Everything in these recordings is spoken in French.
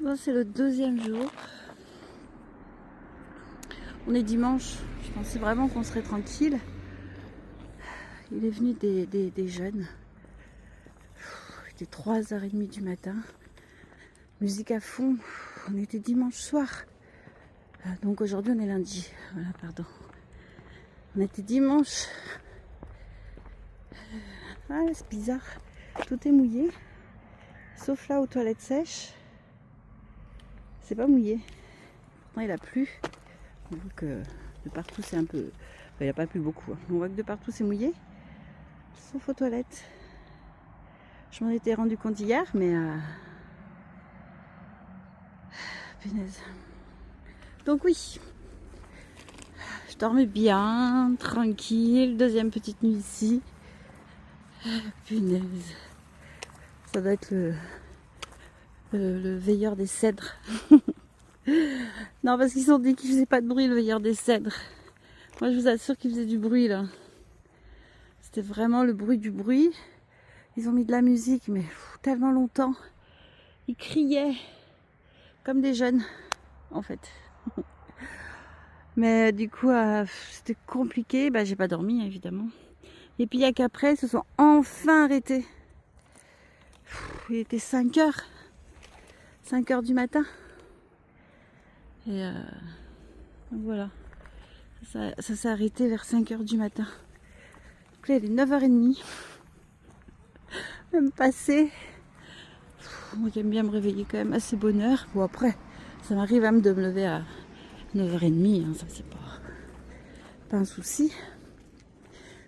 Bon, c'est le deuxième jour. On est dimanche. Je pensais vraiment qu'on serait tranquille. Il est venu des jeunes. Il était 3h30 du matin. Musique à fond. On était dimanche soir. Donc aujourd'hui on est lundi. Voilà, pardon. On était dimanche. Ah, c'est bizarre. Tout est mouillé. Sauf là aux toilettes sèches. C'est pas mouillé. Pourtant il a plu. On voit que de partout c'est un peu... Enfin, il n'a pas plu beaucoup. On voit que de partout c'est mouillé. Sauf aux toilettes. Je m'en étais rendu compte hier, mais... Punaise. Donc oui. Je dormais bien, tranquille. Deuxième petite nuit ici. Punaise. Ça doit être le veilleur des cèdres. Non, parce qu'ils ont dit qu'il faisait pas de bruit, le veilleur des cèdres. Moi, je vous assure qu'il faisait du bruit, là. C'était vraiment le bruit du bruit. Ils ont mis de la musique, mais tellement longtemps. Ils criaient comme des jeunes, en fait. Mais du coup, c'était compliqué. Bah, j'ai pas dormi, évidemment. Et puis, il y a qu'après, ils se sont enfin arrêtés. Il était 5h. 5h du matin. Et donc voilà. Ça s'est arrêté vers 5h du matin. Donc là, il est 9h30. Même passé. Moi, j'aime bien me réveiller quand même assez bonne heure. Bon, après, ça m'arrive même de me lever à 9h30. Hein, ça, c'est pas un souci.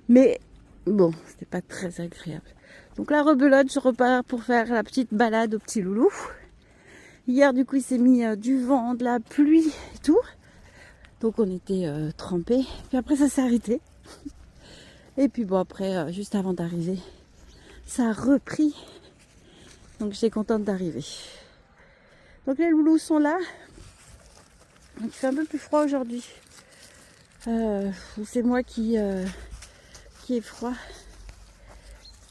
Mais bon, c'était pas très agréable. Donc la rebelote, je repars pour faire la petite balade au petit loulou. Hier, du coup, il s'est mis du vent, de la pluie et tout. Donc on était trempés. Puis après, ça s'est arrêté. Et puis bon, après, juste avant d'arriver, ça a repris. Donc j'étais contente d'arriver. Donc les loulous sont là. Donc il fait un peu plus froid aujourd'hui. C'est moi qui est froid.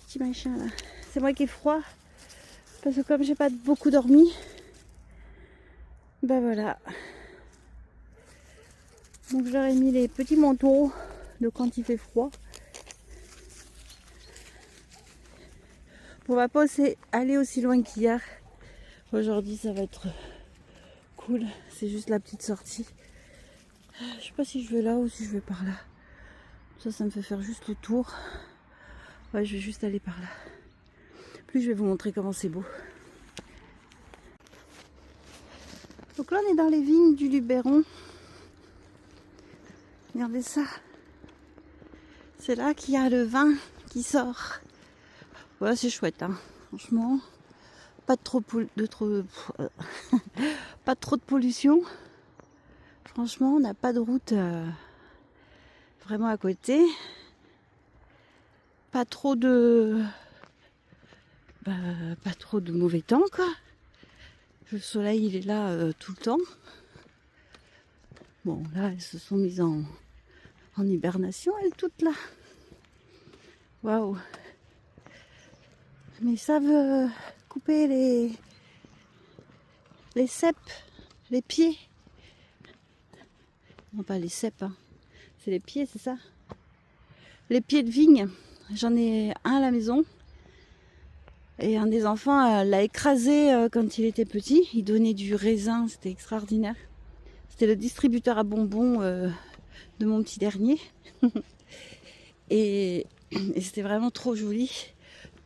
Petit machin là. C'est moi qui est froid. Parce que comme j'ai pas beaucoup dormi, ben voilà. Donc je leur ai mis les petits manteaux de quand il fait froid. On va pas aller aussi loin qu'hier. Aujourd'hui ça va être cool. C'est juste la petite sortie. Je sais pas si je vais là ou si je vais par là. Ça me fait faire juste le tour. Ouais, je vais juste aller par là. Plus je vais vous montrer comment c'est beau. Donc là on est dans les vignes du Luberon. Regardez ça. C'est là qu'il y a le vin qui sort. Voilà, c'est chouette, hein. Franchement. Pas trop pas trop de pollution. Franchement, on n'a pas de route vraiment à côté. Pas trop de mauvais temps, quoi. Le soleil, il est là tout le temps. Bon, là, elles se sont mises en hibernation, elles toutes là. Waouh. Mais ils savent couper les cèpes, les pieds. Non, pas les cèpes, hein. C'est les pieds, c'est ça? Les pieds de vigne. J'en ai un à la maison. Et un des enfants l'a écrasé quand il était petit. Il donnait du raisin, c'était extraordinaire. C'était le distributeur à bonbons de mon petit dernier. et c'était vraiment trop joli.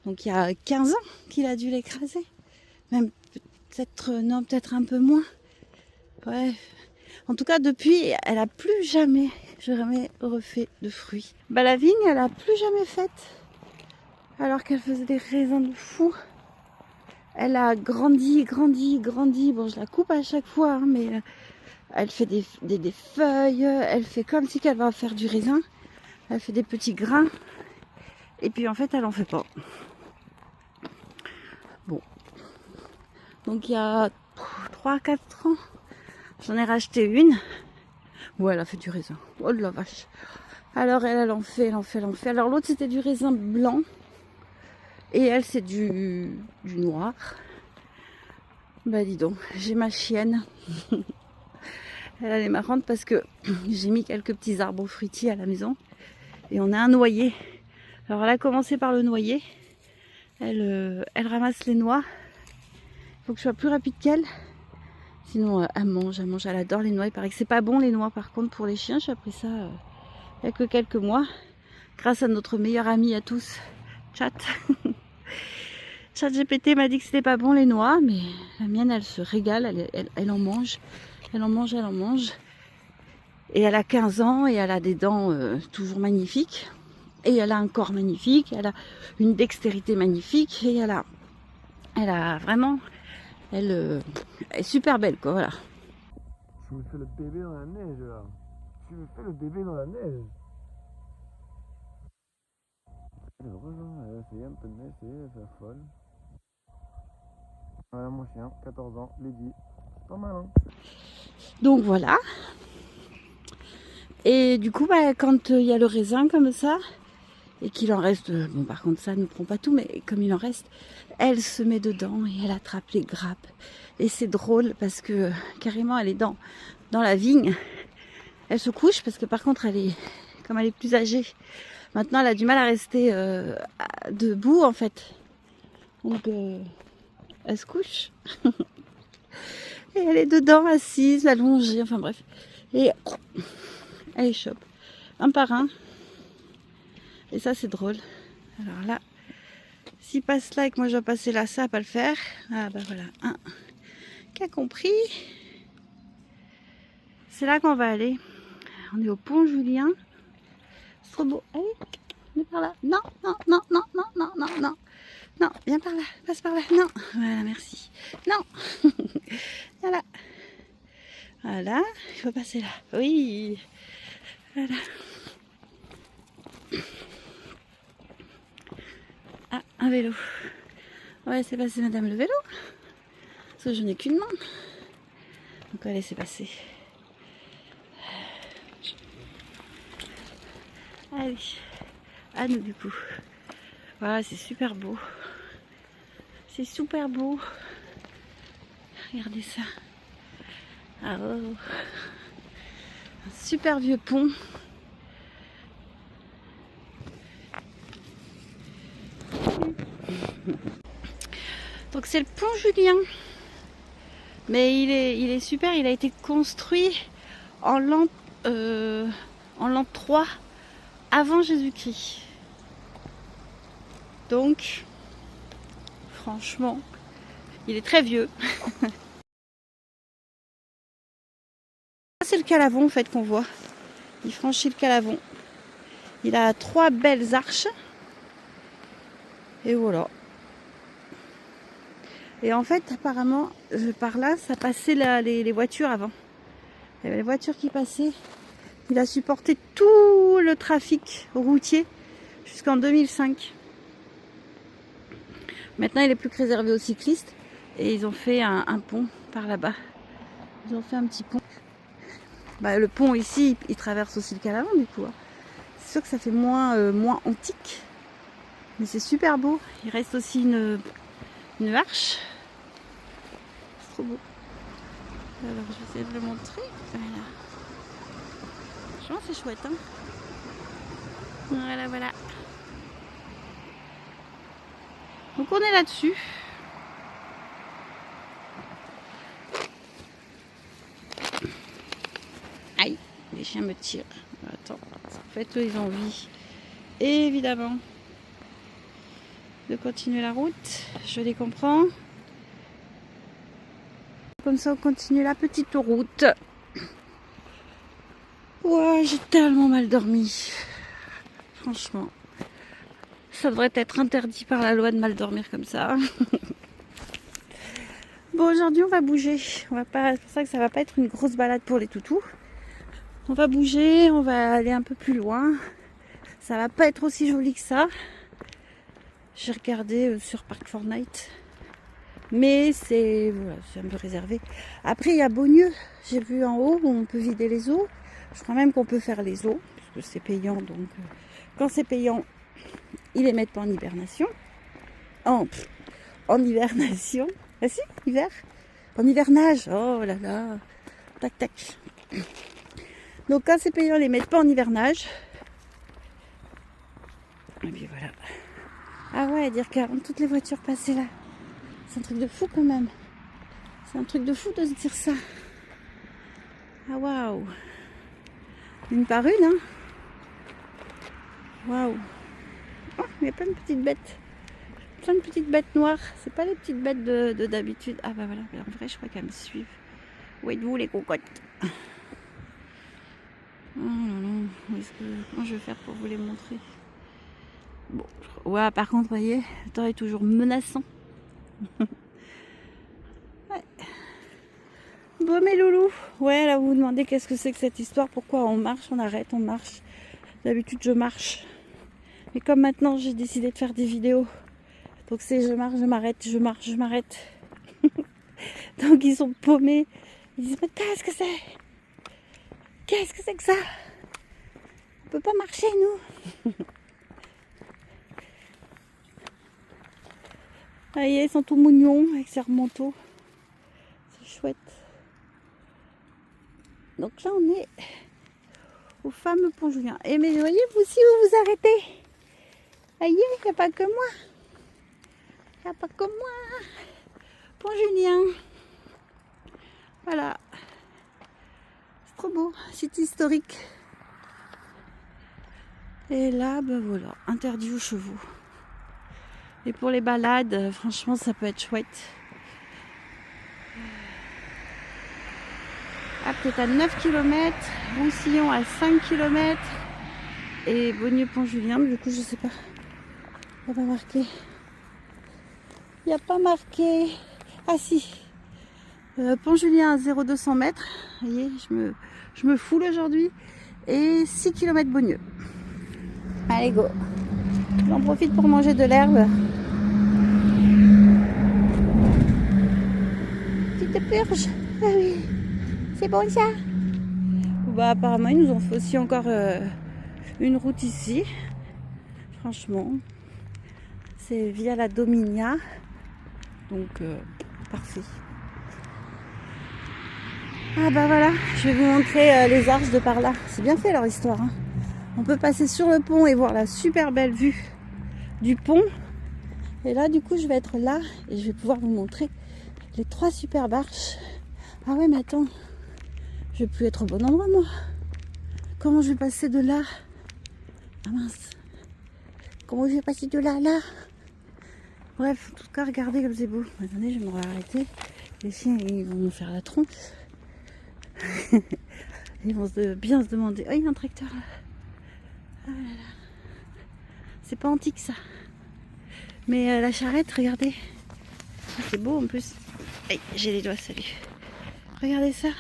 Donc il y a 15 ans qu'il a dû l'écraser. Même peut-être un peu moins. Ouais. En tout cas, depuis, elle a plus jamais refait de fruits. Bah la vigne, elle a plus jamais faite. Alors qu'elle faisait des raisins de fou. Elle a grandi. Bon, je la coupe à chaque fois, hein, mais elle fait des feuilles. Elle fait comme si qu'elle va faire du raisin. Elle fait des petits grains. Et puis en fait, elle en fait pas. Bon. Donc il y a 3-4 ans, j'en ai racheté une. Ouais, elle a fait du raisin. Oh la vache. Alors elle en fait. Alors l'autre, c'était du raisin blanc. Et elle, c'est du noir. Bah dis donc, j'ai ma chienne. Elle est marrante parce que j'ai mis quelques petits arbres fruitiers à la maison. Et on a un noyer. Alors elle a commencé par le noyer. Elle ramasse les noix. Il faut que je sois plus rapide qu'elle. Sinon elle mange, elle adore les noix. Il paraît que c'est pas bon les noix par contre pour les chiens. J'ai appris ça il y a que quelques mois. Grâce à notre meilleur ami à tous, Chat. ChatGPT m'a dit que c'était pas bon les noix, mais la mienne elle se régale, elle en mange. Elle en mange. Et elle a 15 ans et elle a des dents toujours magnifiques. Et elle a un corps magnifique, elle a une dextérité magnifique. Et elle a vraiment... Elle est super belle quoi, voilà. Je me fais le bébé dans la neige là. Je me fais le bébé dans la neige. Elle est heureuse, hein. Elle a essayé un peu de neige, c'est folle. Voilà mon chien, 14 ans, Lady. Pas mal hein. Donc voilà. Et du coup, bah, quand il y a le raisin comme ça, et qu'il en reste, bon par contre ça ne prend pas tout, mais comme il en reste, elle se met dedans et elle attrape les grappes. Et c'est drôle parce que carrément elle est dans la vigne. Elle se couche parce que par contre comme elle est plus âgée, maintenant elle a du mal à rester debout en fait. Donc elle se couche. Et elle est dedans assise, allongée, enfin bref. Et elle les chope un par un. Et ça c'est drôle. Alors là, s'il passe là et que moi je dois passer là, ça va pas le faire. Ah bah voilà, un qui a compris. C'est là qu'on va aller. On est au pont Julien. C'est trop beau. Allez, viens par là. Non, non, non, non, non, non, non, non. Non, viens par là, passe par là. Non, voilà, merci. Non. Voilà. Voilà, il faut passer là. Oui. Voilà. Ah, un vélo. On va laisser passer madame le vélo. Parce que je n'ai qu'une main. Donc on va laisser passer. Allez, à nous du coup. Voilà, c'est super beau. C'est super beau. Regardez ça. Ah oh. Un super vieux pont. Donc c'est le pont Julien. Mais il est super, il a été construit en l'an 3 avant Jésus-Christ. Donc, franchement, il est très vieux. C'est le Calavon en fait qu'on voit. Il franchit le Calavon. Il a 3 belles arches. Et voilà. Et en fait, apparemment, par là, ça passait les voitures avant. Il y avait les voitures qui passaient. Il a supporté tout le trafic routier jusqu'en 2005. Maintenant, il est plus que réservé aux cyclistes. Et ils ont fait un pont par là-bas. Ils ont fait un petit pont. Bah, le pont ici, il traverse aussi le Calavon du coup. C'est sûr que ça fait moins antique. Mais c'est super beau. Il reste aussi une arche. C'est trop beau. Alors je vais essayer de le montrer. Voilà. Franchement c'est chouette hein. Voilà voilà. Donc on est là-dessus. Aïe, les chiens me tirent. Attends, en fait eux ils ont envie évidemment de continuer la route. Je les comprends. Comme ça on continue la petite route. Ouais, j'ai tellement mal dormi. Franchement. Ça devrait être interdit par la loi de mal dormir comme ça. Bon, aujourd'hui on va bouger. C'est pour ça que ça va pas être une grosse balade pour les toutous. On va bouger, on va aller un peu plus loin. Ça va pas être aussi joli que ça. J'ai regardé sur Park Fortnite. Mais c'est un peu réservé. Après, il y a Beaulieu. J'ai vu en haut où on peut vider les eaux. Je crois même qu'on peut faire les eaux. Parce que c'est payant. Donc, quand c'est payant, ils les mettent pas en hibernation. En hibernation. Ah si, hiver. En hivernage. Oh là là. Tac, tac. Donc quand c'est payant, les mettent pas en hivernage. Et puis voilà. Ah ouais, dire qu'avant toutes les voitures passaient là. C'est un truc de fou quand même. C'est un truc de fou de se dire ça. Ah waouh. Une par une, hein. Waouh. Oh, il y a plein de petites bêtes. Plein de petites bêtes noires. C'est pas les petites bêtes de d'habitude. Ah bah voilà, en vrai je crois qu'elles me suivent. Où êtes-vous les cocottes? Oh là là, comment je vais faire pour vous les montrer? Bon, ouais, par contre, voyez, le temps est toujours menaçant. Ouais. Bon, mes loulous, ouais, là, vous vous demandez qu'est-ce que c'est que cette histoire, pourquoi on marche, on arrête, on marche. D'habitude, je marche. Mais comme maintenant, j'ai décidé de faire des vidéos, donc c'est je marche, je m'arrête, je marche, je m'arrête. Donc, ils sont paumés. Ils disent, mais qu'est-ce que c'est? Qu'est-ce que c'est que ça? On peut pas marcher, nous. Ah, ils sont tout mignons avec ces remanteaux. C'est chouette. Donc là, on est au fameux pont Julien. Et mais voyez, vous aussi, vous vous arrêtez. Aïe, il n'y a pas que moi. Il n'y a pas que moi. Pont Julien. Voilà. C'est trop beau. Site historique. Et là, ben voilà, interdit aux chevaux. Et pour les balades, franchement, ça peut être chouette. Ah, peut-être à 9 km, Roussillon à 5 km et Beaulieu-Pont-Julien, du coup, je sais pas. Il n'y a pas marqué. Il n'y a pas marqué. Ah si. Pont-Julien à 0,200 mètres. Vous voyez, je me foule aujourd'hui. Et 6 km Beaulieu. Allez, go. J'en profite pour manger de l'herbe. Petite purge. Ah oui. C'est bon ça? Bah apparemment ils nous ont fait aussi encore une route ici. Franchement. C'est via la Dominia. Donc parfait. Ah bah voilà, je vais vous montrer les arches de par là. C'est bien fait leur histoire. Hein. On peut passer sur le pont et voir la super belle vue du pont. Et là du coup je vais être là et je vais pouvoir vous montrer les 3 superbes arches. Ah ouais mais attends. Je vais plus être au bon endroit, moi. Comment je vais passer de là? Ah mince. Comment je vais passer de là à là? Bref, en tout cas, regardez comme c'est beau. Attendez, je vais me arrêter. Les chiens, ils vont nous faire la tronche. Ils vont bien se demander. Oh, il y a un tracteur là. Oh là là. C'est pas antique ça. Mais la charrette, regardez. C'est beau en plus. Hey, j'ai les doigts, salut. Regardez ça.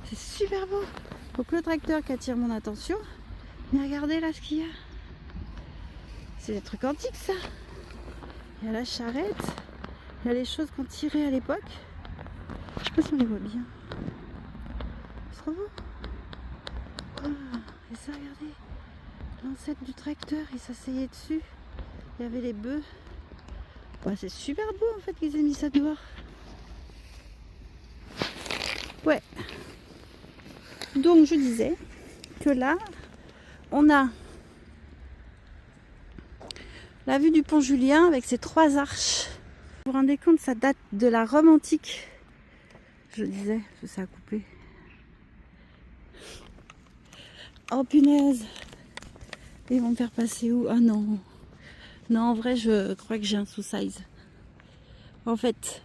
C'est super beau. Donc le tracteur qui attire mon attention. Mais regardez là ce qu'il y a. C'est des trucs antiques ça. Il y a la charrette. Il y a les choses qu'on tirait à l'époque. Je sais pas si on les voit bien. C'est trop beau. Oh, et ça regardez. L'ancêtre du tracteur, il s'asseyait dessus. Il y avait les bœufs. Ouais, c'est super beau en fait qu'ils aient mis ça dehors. Ouais. Donc je disais que là, on a la vue du pont Julien avec ses 3 arches. Vous vous rendez compte, ça date de la Rome antique. Je disais, ça a coupé. Oh punaise. Ils vont me faire passer où? Ah non. Non, en vrai, je crois que j'ai un sous-size. En fait,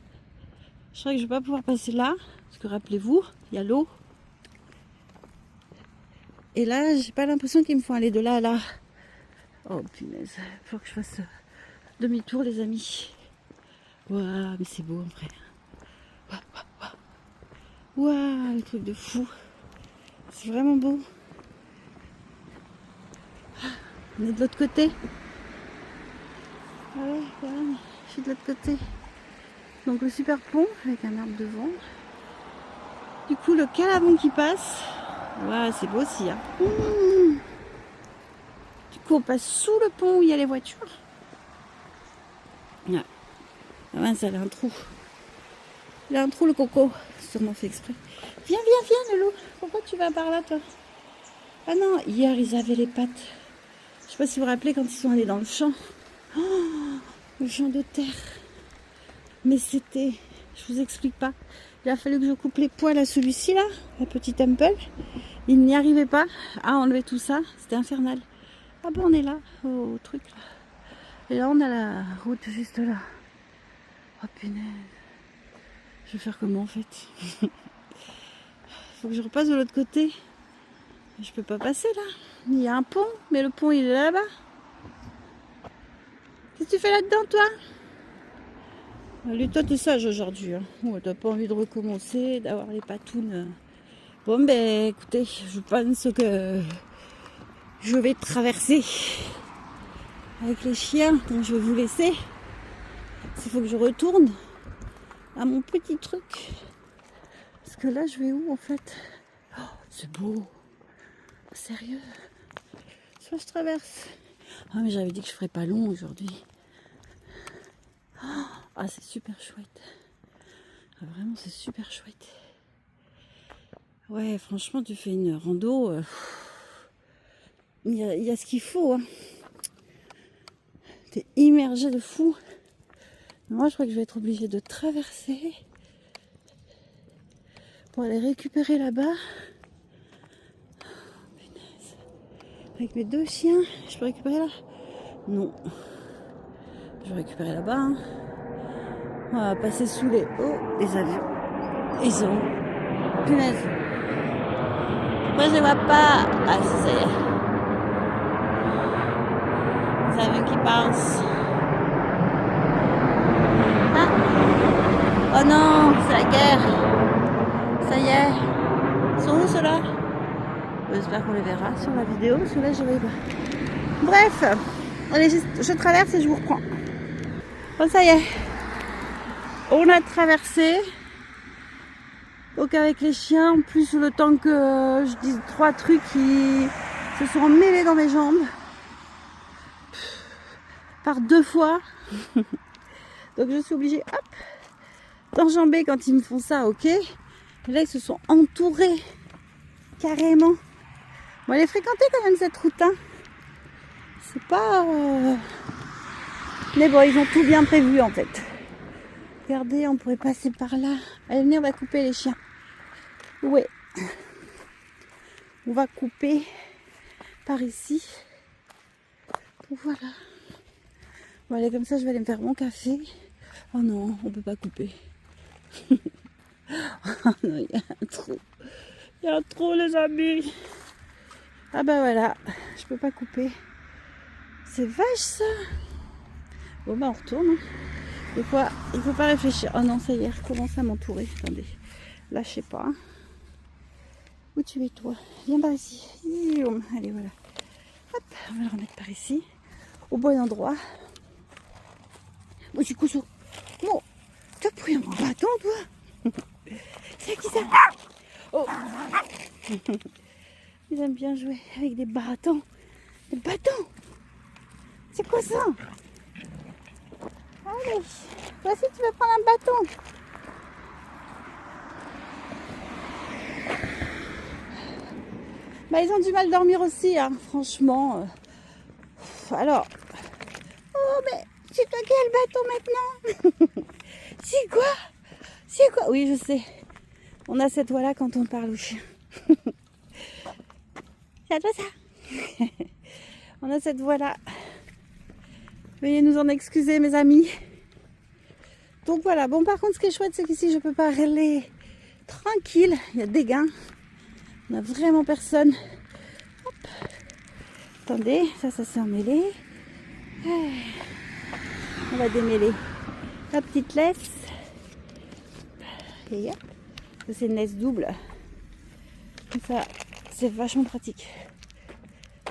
je crois que je vais pas pouvoir passer là. Parce que rappelez-vous, il y a l'eau. Et là, j'ai pas l'impression qu'il me faut aller de là à là. Oh punaise, faut que je fasse demi-tour les amis. Waouh, mais c'est beau en vrai. Waouh, le truc de fou. C'est vraiment beau. On est de l'autre côté. Ah ouais, voilà, je suis de l'autre côté. Donc le super pont avec un arbre devant. Du coup, le calavon qui passe. Waouh, c'est beau aussi. Hein. Du coup, on passe sous le pont où il y a les voitures. Ouais. Ah ouais, ça a un trou. Il a un trou le coco. Sûrement fait exprès. Viens, viens, viens, Loulou. Pourquoi tu vas par là, toi? Ah non, hier, ils avaient les pattes. Je sais pas si vous vous rappelez quand ils sont allés dans le champ. Oh, le champ de terre. Mais c'était... Je vous explique pas. Il a fallu que je coupe les poils à celui-ci, là. La petite Temple. Il n'y arrivait pas à enlever tout ça. C'était infernal. Ah ben, on est là, au truc, là. Et là, on a la route juste là. Oh, punaise. Je vais faire comment, en fait? Faut que je repasse de l'autre côté. Je peux pas passer là. Il y a un pont, mais le pont il est là-bas. Qu'est-ce que tu fais là-dedans, toi? Lui, toi, t'es sage aujourd'hui. Hein. Oh, t'as pas envie de recommencer, d'avoir les patounes. Bon, ben écoutez, je pense que je vais traverser avec les chiens. Donc, je vais vous laisser. Il faut que je retourne à mon petit truc. Parce que là, je vais où en fait? Oh, c'est beau. Sérieux? Soit je traverse. Ah mais j'avais dit que je ferais pas long aujourd'hui. Ah c'est super chouette. Ah, vraiment c'est super chouette. Ouais franchement tu fais une rando. Il y a ce qu'il faut. Hein. T'es immergé de fou. Moi je crois que je vais être obligée de traverser pour aller récupérer là-bas. Avec mes 2 chiens, je peux récupérer là? Non. Je vais récupérer là-bas. Hein. On va passer sous les avions. Ils ont. Punaise. Pourquoi je les vois pas? Ah si, ça y est. Les avions qui passent. Ah. Oh non, c'est la guerre. Ça y est. Ils sont où ceux-là? J'espère qu'on les verra sur la vidéo. Ceux-là, je vais pas. Bref. Allez, je traverse et je vous reprends. Bon, ça y est. On a traversé. Donc avec les chiens, en plus le temps que je dise 3 trucs qui se sont mêlés dans mes jambes. Par 2 fois. Donc je suis obligée, hop, d'enjamber quand ils me font ça, ok. Et là ils se sont entourés. Carrément. Bon, elle est fréquentée quand même cette route, hein. C'est pas... Mais bon, ils ont tout bien prévu en fait. Regardez, on pourrait passer par là. Allez, venez, on va couper les chiens. Ouais. On va couper par ici. Voilà. Bon, allez, comme ça, je vais aller me faire mon café. Oh non, on peut pas couper. Oh non, il y a un trou. Il y a un trou, les amis. Ah bah voilà, je peux pas couper. C'est vache ça. Bon bah on retourne. Des fois, il faut pas réfléchir. Oh non, ça y est, recommence à m'entourer. Attendez, là je sais pas. Où tu es toi? Viens par ici. Allez voilà. Hop, on va le remettre par ici. Au bon endroit. Moi je suis couteau. Bon, t'as pris un bâton toi? C'est qui ça? Oh. Ils aiment bien jouer avec des bâtons. Des bâtons? C'est quoi ça? Allez, toi aussi tu veux prendre un bâton? Bah, ils ont du mal à dormir aussi, hein, franchement. Alors, oh mais c'est toi qui as le bâton maintenant? C'est quoi? C'est quoi? Oui, je sais. On a cette voix-là quand on parle aux chiens. C'est à toi ça? On a cette voix-là. Veuillez nous en excuser, mes amis. Donc voilà. Bon, par contre, ce qui est chouette, c'est qu'ici, je peux parler tranquille. Il y a des gains. On n'a vraiment personne. Hop. Attendez, ça s'est emmêlé. On va démêler la petite laisse. Et hop. Ça, c'est une laisse double. Ça, c'est vachement pratique.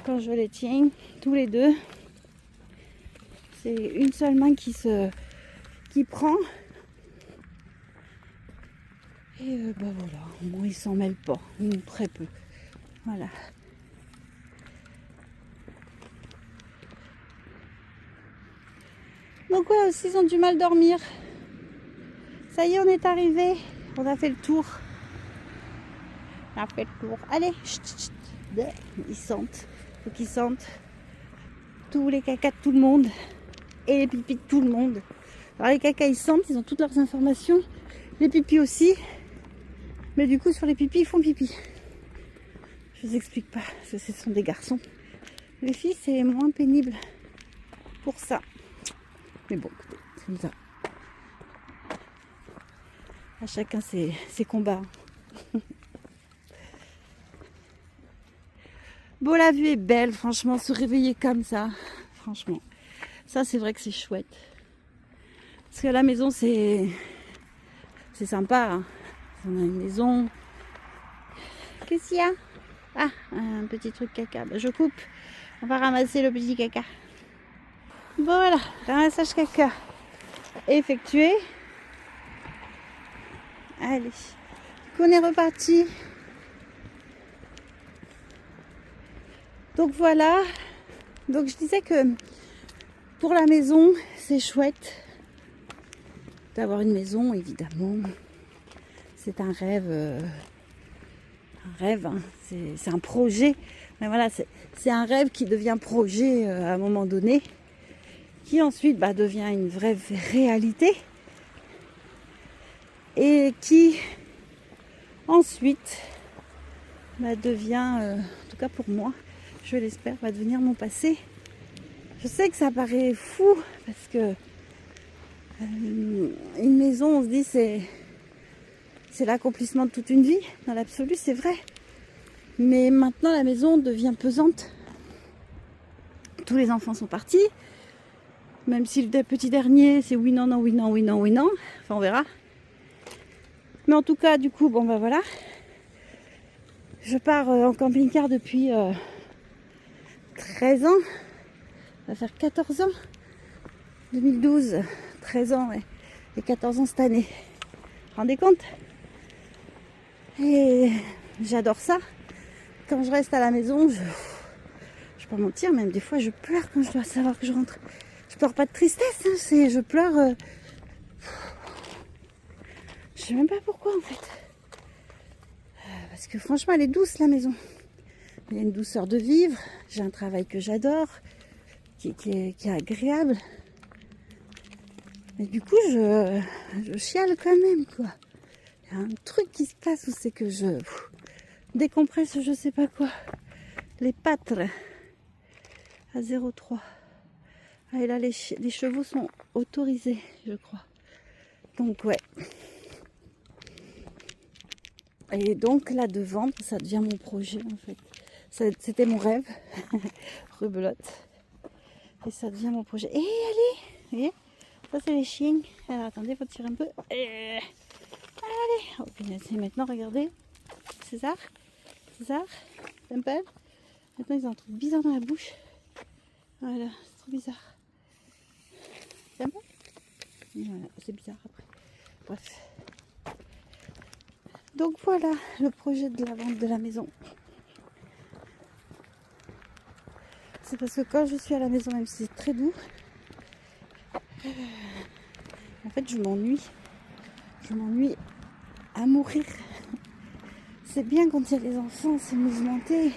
Quand je les tiens, tous les deux, c'est une seule main qui prend. Et bah voilà, au moins ils s'en mêlent pas, ou très peu. Voilà. Donc ouais, aussi ils ont du mal à dormir. Ça y est, on est arrivé. On a fait le tour. On a fait le tour. Allez, chut, chut. Ils sentent. Faut qu'ils sentent tous les cacas de tout le monde et les pipis de tout le monde. Alors les cacas, ils sentent, ils ont toutes leurs informations. Les pipis aussi. Mais du coup, sur les pipis, ils font pipi. Je vous explique pas, parce que ce sont des garçons. Les filles, c'est moins pénible pour ça. Mais bon, c'est comme ça. À chacun ses combats. Bon, la vue est belle, franchement, se réveiller comme ça, franchement. Ça, c'est vrai que c'est chouette. Parce que la maison, c'est sympa. Hein. On a une maison. Qu'est-ce qu'il y a? Ah, un petit truc caca. Ben, je coupe. On va ramasser le petit caca. Voilà, ramassage caca effectué. Allez, on est reparti. Donc voilà, donc je disais que pour la maison, c'est chouette d'avoir une maison, évidemment. C'est un rêve, hein. C'est un projet. Mais voilà, c'est un rêve qui devient projet à un moment donné, qui ensuite devient une vraie réalité et qui ensuite devient, en tout cas pour moi, je l'espère, va devenir mon passé. Je sais que ça paraît fou parce que une maison, on se dit c'est l'accomplissement de toute une vie. Dans l'absolu, c'est vrai. Mais maintenant, la maison devient pesante. Tous les enfants sont partis. Même si le petit dernier, c'est oui, non, non, oui, non, oui, non, oui, non. Enfin, on verra. Mais en tout cas, du coup, bon, voilà. Je pars en camping-car depuis 13 ans. Ça va faire 14 ans. 2012, 13 ans, ouais. Et 14 ans cette année. Vous vous rendez compte? Et j'adore ça. Quand je reste à la maison, je vais pas mentir, même des fois je pleure quand je dois savoir que je rentre. Je pleure pas de tristesse, hein, je pleure. Je sais même pas pourquoi en fait. Parce que franchement, elle est douce la maison. Il y a une douceur de vivre. J'ai un travail que j'adore, qui est agréable. Mais du coup, je chiale quand même, quoi. Il y a un truc qui se passe où c'est que je décompresse, je sais pas quoi. Les pattes à 0,3. Ah, et là, les chevaux sont autorisés, je crois. Donc, ouais. Et donc, là, de vendre, ça devient mon projet, en fait. C'était mon rêve. Rebelote. Et ça devient mon projet. Et allez, vous voyez, ça, c'est les chiens. Alors, attendez, il faut tirer un peu. Allez. Oh, et maintenant, regardez. César, Temple. Maintenant, ils ont un truc bizarre dans la bouche. Voilà, c'est trop bizarre. Temple. Voilà, c'est bizarre après. Bref. Donc voilà le projet de la vente de la maison. C'est parce que quand je suis à la maison, même si c'est très doux, en fait je m'ennuie. Je m'ennuie à mourir. C'est bien quand il y a les enfants, c'est mouvementé.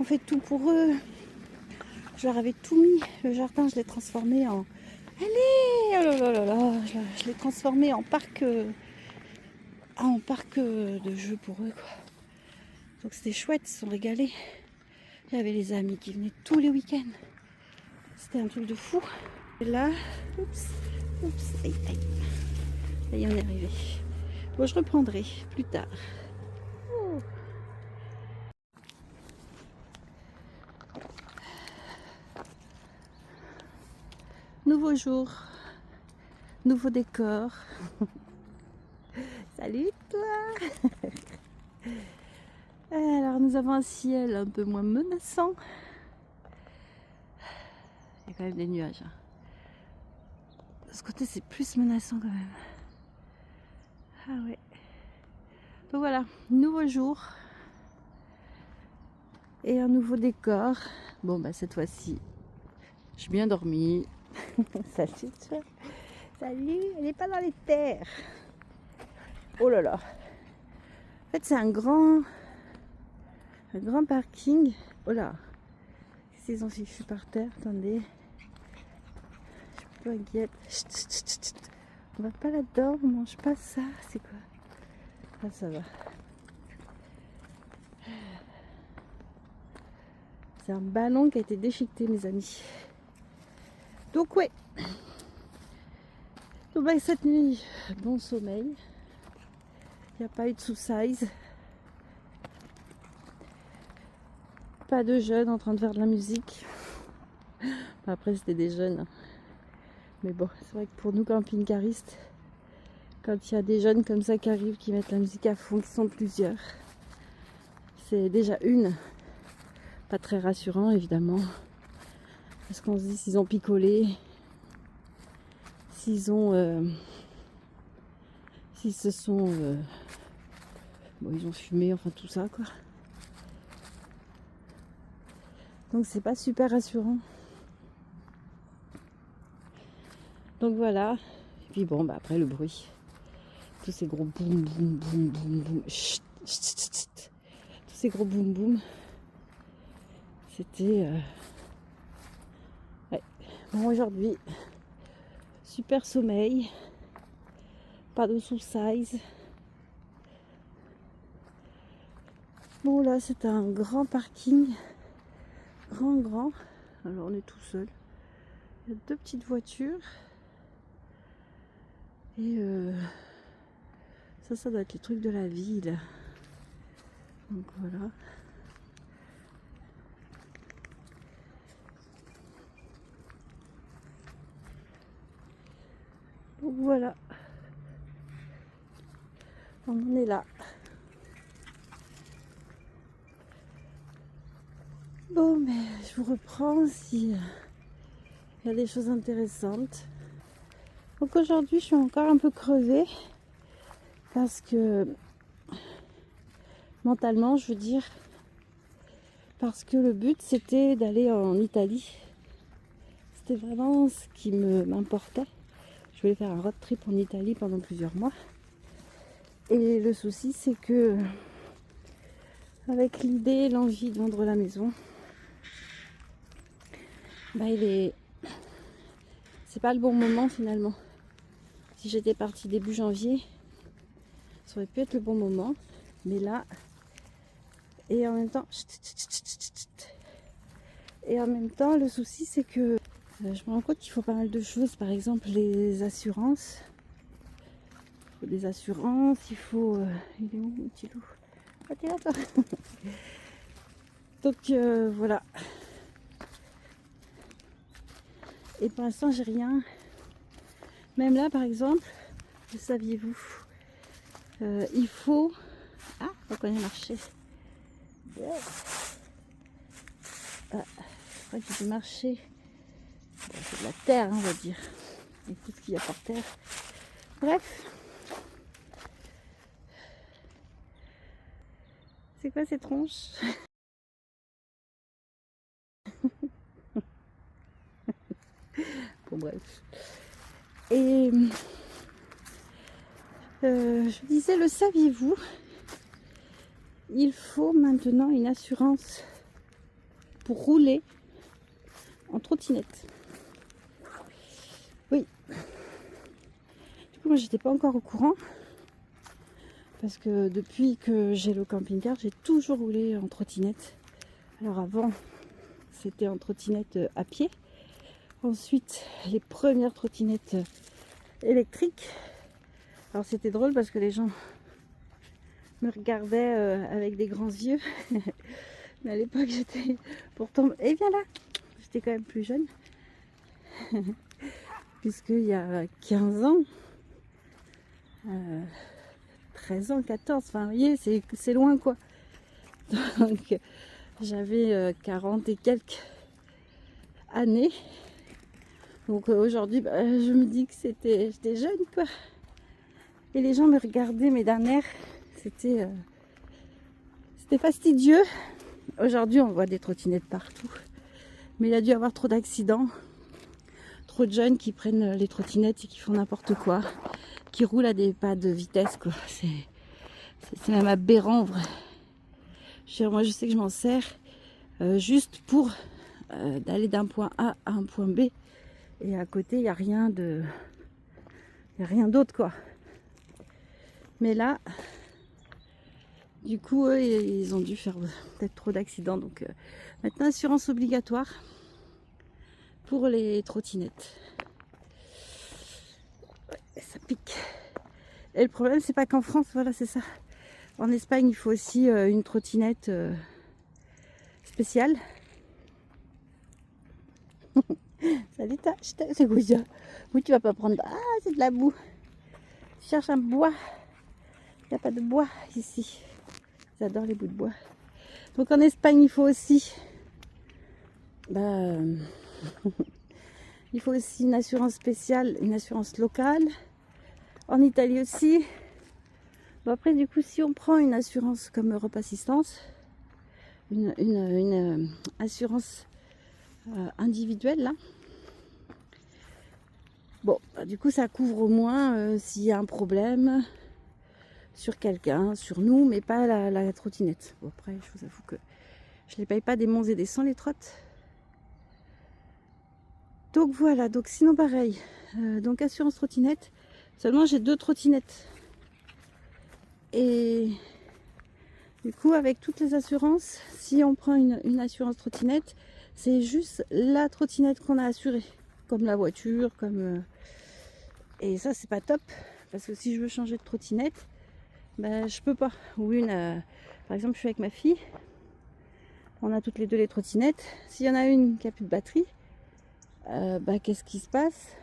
On fait tout pour eux. Je leur avais tout mis. Le jardin, je l'ai transformé en... Allez, oh là là là, je l'ai transformé en parc... de jeux pour eux, quoi. Donc c'était chouette, ils se sont régalés. Il y avait les amis qui venaient tous les week-ends. C'était un truc de fou. Et là, aïe. Ça y est, on est arrivé. Bon, je reprendrai plus tard. Oh. Nouveau jour, nouveau décor. Salut toi. Alors nous avons un ciel un peu moins menaçant. Il y a quand même des nuages. De ce côté c'est plus menaçant quand même. Ah ouais. Donc voilà, nouveau jour. Et un nouveau décor. Bon cette fois-ci, j'ai bien dormi. Salut toi. Salut, elle n'est pas dans les terres. Oh là là. En fait, c'est un grand parking. Oh là. Qu'est-ce qu'ils ont fichu par terre? Attendez. Je suis pas inquiète. Chut, chut, chut, chut. On va pas là-dedans, on mange pas ça. C'est quoi? Ah, ça va. C'est un ballon qui a été déchiqueté, mes amis. Donc, ouais. Donc, bah, cette nuit, bon sommeil. Il n'y a pas eu de sous-size. Pas de jeunes en train de faire de la musique. Après, c'était des jeunes. Mais bon, c'est vrai que pour nous, camping-caristes, quand il y a des jeunes comme ça qui arrivent, qui mettent la musique à fond, qui sont plusieurs, c'est déjà pas très rassurant, évidemment. Parce qu'on se dit s'ils ont picolé, s'ils ont... s'ils se sont... bon, ils ont fumé, enfin tout ça, quoi. Donc c'est pas super rassurant. Donc voilà. Et puis bon, bah après le bruit. Tous ces gros boum boum boum boum boum. Chut, chut, chut, chut. Tous ces gros boum boum. C'était... Ouais. Bon, aujourd'hui, super sommeil. Pas de sous-size. Bon, là, c'est un grand parking. Grand. Alors, on est tout seul. Il y a 2 petites voitures. Et ça doit être les trucs de la ville. Donc, voilà. Donc, voilà. On en est là. Bon, mais je vous reprends si il y a des choses intéressantes. Donc aujourd'hui, je suis encore un peu crevée parce que mentalement, je veux dire, parce que le but c'était d'aller en Italie. C'était vraiment ce qui m'importait. Je voulais faire un road trip en Italie pendant plusieurs mois. Et le souci, c'est que avec l'idée, l'envie de vendre la maison, bah c'est pas le bon moment finalement. Si j'étais partie début janvier, ça aurait pu être le bon moment, mais là, et en même temps, le souci c'est que je me rends compte qu'il faut pas mal de choses, par exemple les assurances. Il faut des assurances, il faut... il est où mon petit loup? Ah, t'es là toi. Donc voilà. Et pour l'instant j'ai rien. Même là par exemple, le saviez-vous, il faut... Ah, on connaît le marché. Ah, je crois que j'ai marché. Bon, c'est de la terre, on va dire. Et tout ce qu'il y a par terre. Bref. C'est quoi ces tronches? Bon, bref. Et je disais, le saviez-vous? Il faut maintenant une assurance pour rouler en trottinette. Oui. Du coup, moi, j'étais pas encore au courant. Parce que depuis que j'ai le camping-car, j'ai toujours roulé en trottinette. Alors avant, c'était en trottinette à pied. Ensuite, les premières trottinettes électriques. Alors c'était drôle parce que les gens me regardaient avec des grands yeux. Mais à l'époque, j'étais pourtant... Et viens là! J'étais quand même plus jeune. Puisqu'il y a 15 ans... 13 ans, 14, enfin vous voyez, c'est loin quoi. Donc j'avais 40 et quelques années. Donc aujourd'hui, bah, je me dis que j'étais jeune quoi. Et les gens me regardaient, mais d'un air, c'était fastidieux. Aujourd'hui, on voit des trottinettes partout. Mais il a dû y avoir trop d'accidents. Trop de jeunes qui prennent les trottinettes et qui font n'importe quoi. qui roule à des pas de vitesse, quoi. C'est même aberrant, en vrai. Moi, je sais que je m'en sers juste pour d'aller d'un point A à un point B. Et à côté, il n'y a rien d'autre, quoi. Mais là, du coup, eux, ils ont dû faire peut-être trop d'accidents. Donc, maintenant, assurance obligatoire pour les trottinettes. Ouais, ça pique. Et le problème, c'est pas qu'en France, voilà, c'est ça. En Espagne, il faut aussi une trottinette spéciale. Salut, c'est quoi ça? Oui, tu vas pas prendre. Ah, c'est de la boue. Tu cherches un bois. Il n'y a pas de bois ici. J'adore les bouts de bois. Donc en Espagne, il faut aussi. Il faut aussi une assurance spéciale, une assurance locale. En Italie aussi. Bon, après, du coup, si on prend une assurance comme Europe Assistance, une assurance individuelle, là, bon, du coup, ça couvre au moins s'il y a un problème sur quelqu'un, sur nous, mais pas la trottinette. Bon, après, je vous avoue que je ne les paye pas des monts et des cents, les trottes. Donc voilà, donc sinon pareil, donc assurance trottinette, seulement j'ai 2 trottinettes. Et du coup, avec toutes les assurances, si on prend une assurance trottinette, c'est juste la trottinette qu'on a assurée, comme la voiture, comme... Et ça, c'est pas top, parce que si je veux changer de trottinette, ben, je peux pas. Ou par exemple, je suis avec ma fille, on a toutes les 2 les trottinettes. S'il y en a une qui a plus de batterie, qu'est-ce qui se passe?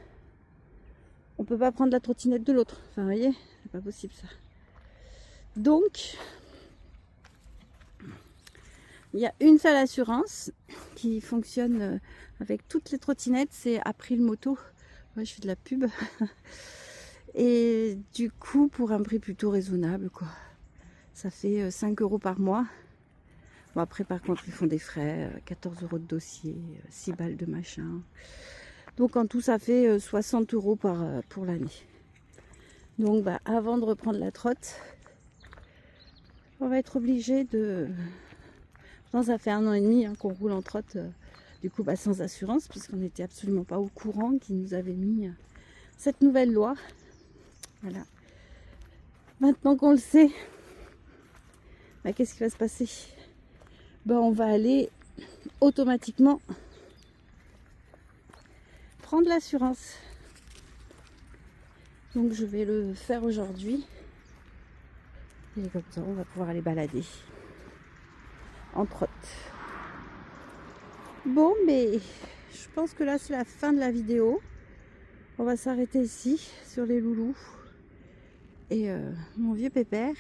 On peut pas prendre la trottinette de l'autre. Enfin, vous voyez, c'est pas possible ça. Donc, il y a une seule assurance qui fonctionne avec toutes les trottinettes, c'est April Moto. Ouais, je fais de la pub. Et du coup, pour un prix plutôt raisonnable, quoi. Ça fait 5 € par mois. Bon, après, par contre, ils font des frais, 14 € de dossier, 6 balles de machin. Donc, en tout, ça fait 60 € pour l'année. Donc, avant de reprendre la trotte, on va être obligé de... Non, ça fait 1 an et demi qu'on roule en trotte, du coup, sans assurance, puisqu'on n'était absolument pas au courant qu'ils nous avaient mis cette nouvelle loi. Voilà. Maintenant qu'on le sait, qu'est-ce qui va se passer? On va aller automatiquement prendre l'assurance. Donc je vais le faire aujourd'hui. Et comme ça, on va pouvoir aller balader en trotte. Bon, mais je pense que là, c'est la fin de la vidéo. On va s'arrêter ici, sur les loulous. Et mon vieux pépère,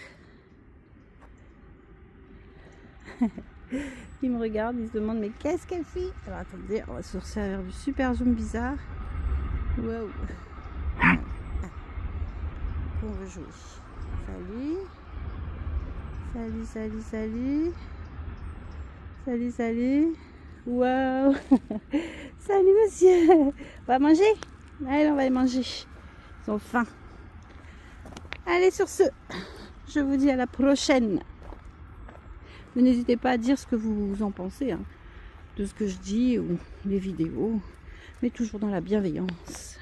il me regarde, il se demande mais qu'est-ce qu'elle fait? Alors attendez, on va se servir du super zoom bizarre. Waouh! On veut jouer. Salut! Salut, salut, salut! Salut, salut! Waouh! Salut monsieur! On va manger? Allez, on va aller manger. Ils ont faim. Allez, sur ce, je vous dis à la prochaine. Mais n'hésitez pas à dire ce que vous en pensez, de ce que je dis ou les vidéos, mais toujours dans la bienveillance.